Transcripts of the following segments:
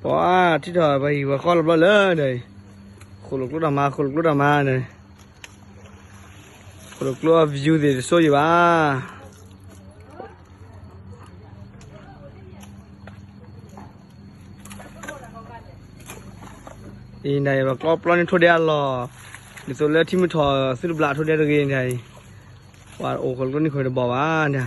Wah, tidak baik. Wah, kalau belum deh. Kalau keluar mana? Kalau keluar view deh, so ya. Ini ya, kalau pelan itu dia Allah. Di sana tim itu sudah belat dia lagi ini. Wah, oh kalau ni kau ada bawa ni.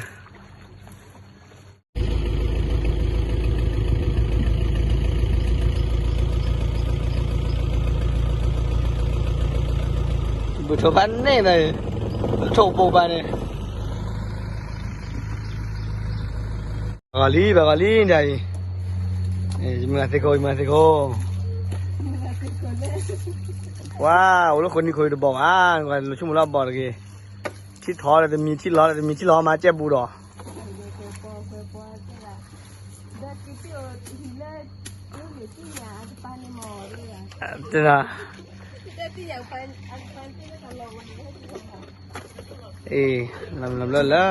Betul pan ni dah. Betul pan ni. Bagali ni. Masih kau. Wah, ulah kau ni kau ada bawa. Kau cuma lah bawa lagi.ที่ท้อเลยจะมีที่ล้อเลยจะมีที่ล้อมาเจ็บบูดอเจ้านะลำเลิศแล้ว